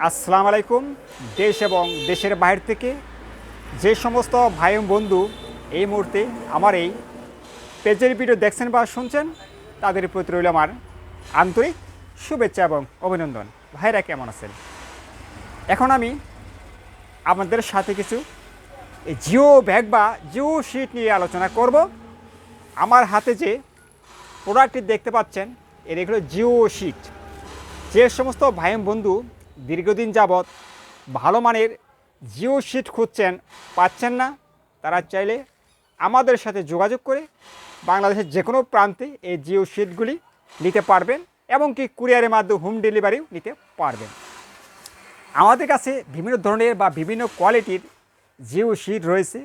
আসসালামু আলাইকুম। দেশ এবং দেশের বাইরে থেকে যে সমস্ত ভাই বন্ধু এই মুহূর্তে আমার এই পেজের ভিডিও দেখছেন বা শুনছেন, তাদের প্রতি রইল আমার আন্তরিক শুভেচ্ছা এবং অভিনন্দন। ভাইরা কেমন আছেন? এখন আমি আপনাদের সাথে কিছু এই জিও ব্যাগ বা জিও শিট নিয়ে আলোচনা করব। আমার হাতে যে প্রোডাক্টটি দেখতে পাচ্ছেন, এগুলো জিও শিট। যে সমস্ত ভাই বন্ধু দীর্ঘদিন যাবৎ ভালো মানের জিও শিট খুঁজছেন, পাচ্ছেন না, তারা চাইলে আমাদের সাথে যোগাযোগ করে বাংলাদেশের যে কোনো প্রান্তে এই জিও শিটগুলি নিতে পারবেন এবং কি কুরিয়ারের মাধ্যমে হোম ডেলিভারিও নিতে পারবেন। আমাদের কাছে বিভিন্ন ধরনের বা বিভিন্ন কোয়ালিটির জিও শিট রয়েছে,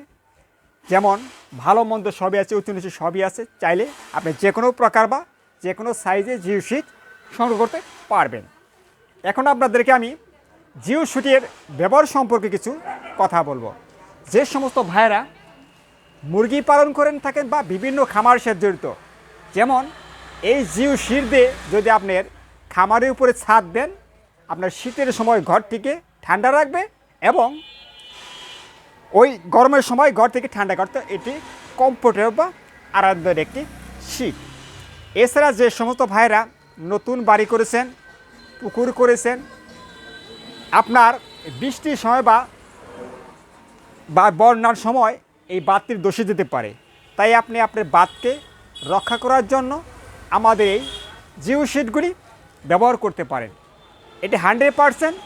যেমন ভালো মন্দ সবই আছে, উঁচু নিচু সবই আছে। চাইলে আপনি যে কোনো প্রকার বা যে কোনো সাইজে জিও শিট সংগ্রহ করতে পারবেন। এখন আপনাদেরকে আমি জিও শিটের ব্যবহার সম্পর্কে কিছু কথা বলবো। যে সমস্ত ভাইয়েরা মুরগি পালন করেন থাকেন বা বিভিন্ন খামার সাথে জড়িত, যেমন এই জিও শিট দিয়ে যদি আপনার খামারের উপরে ছাদ দেন, আপনার শীতের সময় ঘরটিকে ঠান্ডা রাখবে এবং ওই গরমের সময় ঘর থেকে ঠান্ডা করতে এটি কমফোর্টেবল বা আরামদায়ক একটি শীট। এছাড়া যে সমস্ত ভাইরা নতুন বাড়ি করেছেন, পুকুর করেছেন, আপনার বৃষ্টির সময় বা বন্যার সময় এই বাঁধটির দোষে যেতে পারে, তাই আপনি আপনার বাঁধকে রক্ষা করার জন্য আমাদের এই জিও শিটগুলি ব্যবহার করতে পারেন। এটি 100%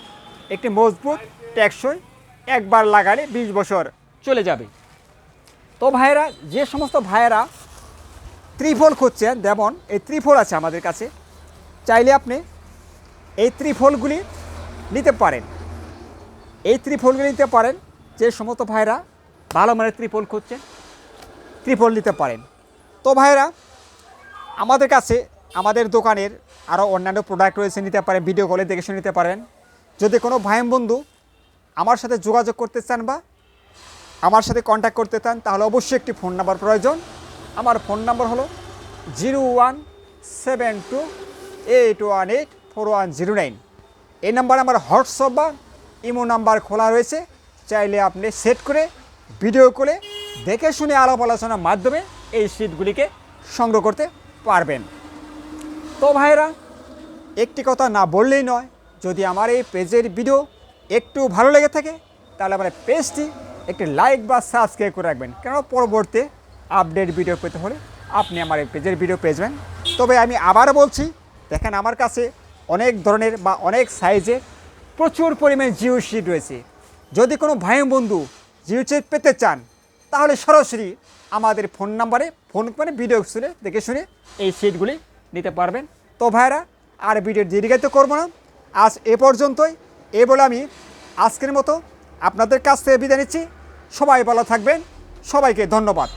একটি মজবুত, টেকসই, একবার লাগালে 20 বছর চলে যাবে। তো ভাইয়েরা, যে সমস্ত ভাইয়েরা ত্রিফল খুঁজছেন, যেমন এই ত্রিফল আছে আমাদের কাছে, চাইলে আপনি এই ত্রিফলগুলি নিতে পারেন। এই ত্রিফলগুলি নিতে পারেন। যে সমস্ত ভাইরা ভালো মানের ত্রিফল খুঁজছেন, ত্রিফল নিতে পারেন। তো ভাইরা, আমাদের কাছে আমাদের দোকানের আরও অন্যান্য প্রোডাক্ট রয়েছে, নিতে পারেন, ভিডিও কলে দেখে শুনে নিতে পারেন। যদি কোনো ভাই বন্ধু আমার সাথে যোগাযোগ করতে চান বা আমার সাথে কন্ট্যাক্ট করতে চান, তাহলে অবশ্যই একটি ফোন নাম্বার প্রয়োজন। আমার ফোন নাম্বার হলো 017281841009। এই নাম্বারে আমার হোয়াটসঅ্যাপ বা ইমো নাম্বার খোলা রয়েছে। চাইলে আপনি সেট করে ভিডিও কলে দেখে শুনে আলাপ আলোচনার মাধ্যমে এই শিটগুলিকে সংগ্রহ করতে পারবেন। তো ভাইরা, একটি কথা না বললেই নয়, যদি আমার এই পেজের ভিডিও একটু ভালো লেগে থাকে, তাহলে আমার পেজটি একটি লাইক বা সাবস্ক্রাইব করে রাখবেন, কেন পরবর্তী আপডেট ভিডিও পেতে হলে আপনি আমার এই পেজের ভিডিও পেয়েবেন। তবে আমি আবার বলছি, দেখেন আমার কাছে অনেক ধরনের বা অনেক সাইজের প্রচুর পরিমাণে জিও শিট রয়েছে। যদি কোনো ভাই বন্ধু জিও শিট পেতে চান, তাহলে সরাসরি আমাদের ফোন নাম্বারে ফোন করে ভিডিও শুনে দেখে শুনে এই শিটগুলি নিতে পারবেন। তো ভাইরা, আর ভিডিও দীর্ঘায়িত করবো না, আজ এ পর্যন্তই। এ বলে আমি আজকের মতো আপনাদের কাছ থেকে বিদায় নিচ্ছি। সবাই ভালো থাকবেন, সবাইকে ধন্যবাদ।